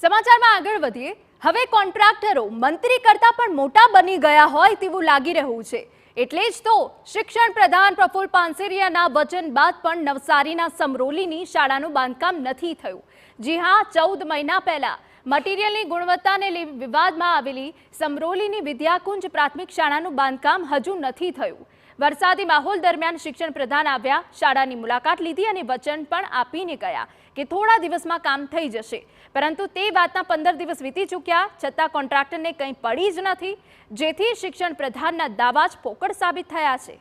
સમાચારમાં આગળ વધીએ। હવે કોન્ટ્રાક્ટરો મંત્રી કરતા પણ મોટા બની ગયા હોય તેવું લાગી રહ્યું છે। એટલે જ તો શિક્ષણ પ્રધાન પ્રફુલ પાનસેરિયાના વચન બાદ પણ નવસારીના સમરોલીની શાળાનું બાંધકામ નથી થયું। જી હા, 14 મહિના પહેલા મટીરીયલની ગુણવત્તાને લઈ વિવાદમાં આવેલી સમરોલીની વિદ્યાકુંજ પ્રાથમિક શાળાનું બાંધકામ હજુ નથી થયું। વરસાદી માહોલ દરમિયાન શિક્ષણ પ્રધાન આવ્યા, શાળાની મુલાકાત લીધી અને વચન પણ આપીને ગયા કે થોડા દિવસમાં કામ થઈ જશે। પરંતુ તે વાતના 15 દિવસ વીતી ચૂક્યા, છતાં કોન્ટ્રાક્ટરને કંઈ પડી જ નથી, જેથી શિક્ષણ પ્રધાનના દાવા જ ફોકટ સાબિત થયા છે।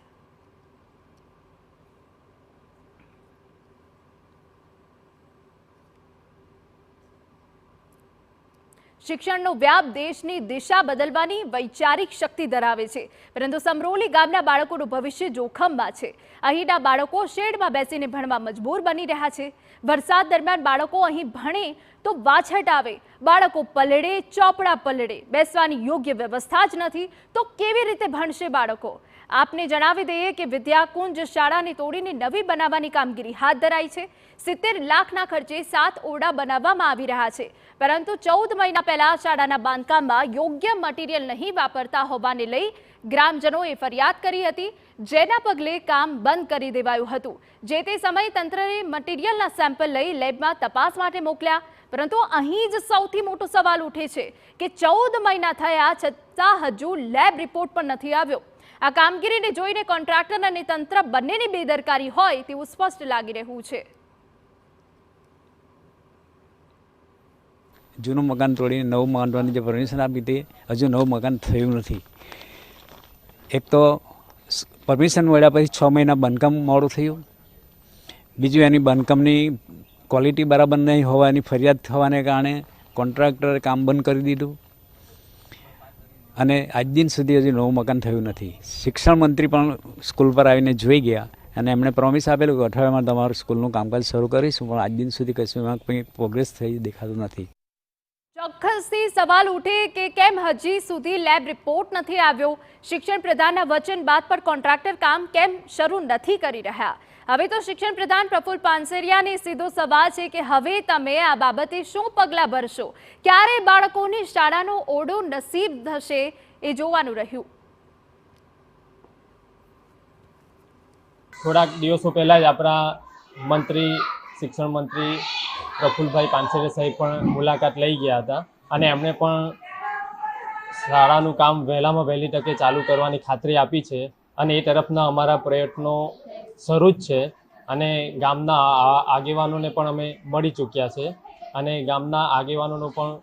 શિક્ષણનો વ્યાપ દેશની દિશા બદલવાની વૈચારિક શક્તિ ધરાવે છે, પરંતુ સમરોલી ગામના બાળકોનું ભવિષ્ય જોખમમાં છે। અહીંના બાળકો શેડમાં બેસીને ભણવા મજબૂર બની રહ્યા છે। વરસાદ દરમિયાન બાળકો અહીં ભણે તો વાછટ આવે, બાળકો પલળે, ચોપડા પલળે, બેસવાની યોગ્ય વ્યવસ્થા જ નથી તો કેવી રીતે ભણશે બાળકો? આપને જણાવી દઈએ કે વિદ્યાકુંજ શાળાને તોડીને નવી બનાવવાની કામગીરી હાથ ધરાઈ છે। 70 લાખના ખર્ચે 7 ઓરડા બનાવવામાં આવી રહ્યા છે, પરંતુ 14 મહિના પહેલા શાળાના બાંધકામમાં યોગ્ય મટીરીયલ નહીં વાપરતા હોવાને લઈ ગ્રામજનોએ ફરિયાદ કરી હતી, જેના પગલે કામ બંધ કરી દેવાયું હતું। જે તે સમયે તંત્રએ મટીરીયલના સેમ્પલ લઈ લેબમાં તપાસ માટે મોકલ્યા, પરંતુ અહીં જ સૌથી મોટો સવાલ ઉઠે છે કે 14 મહિના થયા છતાં હજુ લેબ રિપોર્ટ પણ નથી આવ્યો। આ કામગીરીને જોઈને કોન્ટ્રાક્ટર અને તંત્ર બંનેની બેદરકારી હોય તેવું સ્પષ્ટ લાગી રહ્યું છે। જૂનું મકાન તોડીને નવું બાંધવાની જે પરમિશન આપી હતી, હજુ નવું મકાન થયું નથી। એક તો પરમિશન મળ્યા પછી 6 મહિના બાંધકામ મોડું થયું, બીજું એની બાંધકામની ક્વોલિટી બરાબર નહીં હોવાની ફરિયાદ થવાને કારણે કોન્ટ્રાક્ટરે કામ બંધ કરી દીધું અને આજ દિન સુધી હજુ નવું મકાન થયું નથી। શિક્ષણ મંત્રી પણ સ્કૂલ પર આવીને જોઈ ગયા અને એમણે પ્રોમિસ આપેલું કે અઠવાડિયામાં તમારું સ્કૂલનું કામકાજ શરૂ કરીશું, પણ આજ દિન સુધી કશું એમાં કંઈ પ્રોગ્રેસ થઈ દેખાતું નથી। ચોક્કસથી સવાલ ઉઠે કે કેમ હજી સુધી લેબ રિપોર્ટ નથી આવ્યો? શિક્ષણ પ્રધાનના વચન બાદ પણ કોન્ટ્રાક્ટર કામ કેમ શરૂ નથી કરી રહ્યા? હવે તો શિક્ષણ પ્રધાન પ્રફુલ પાનસેરિયાને સીધો સવાલ છે કે હવે તમે આ બાબતે શું પગલાં ભરશો? ક્યારે બાળકોની શાળાનો ઓરડો નસીબ થશે એ જોવાનું રહ્યું। થોડાક દિવસો પહેલાં જ આપણા મંત્રી શિક્ષણ મંત્રી પ્રફુલભાઈ પાનસેરિયા સાહેબ પણ મુલાકાત લઈ ગયા હતા અને એમણે પણ શાળાનું કામ વહેલામાં વહેલી તકે ચાલુ કરવાની ખાતરી આપી છે અને એ તરફના અમારા પ્રયત્નો શરૂ જ છે અને ગામના આગેવાનોને પણ અમે મળી ચૂક્યા છે અને ગામના આગેવાનોનો પણ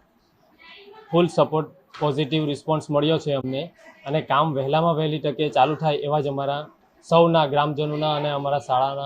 ફૂલ સપોર્ટ, પોઝિટિવ રિસ્પોન્સ મળ્યો છે અમને અને કામ વહેલામાં વહેલી તકે ચાલુ થાય એવા જ અમારા સૌના ગ્રામજનોના અને અમારા શાળાના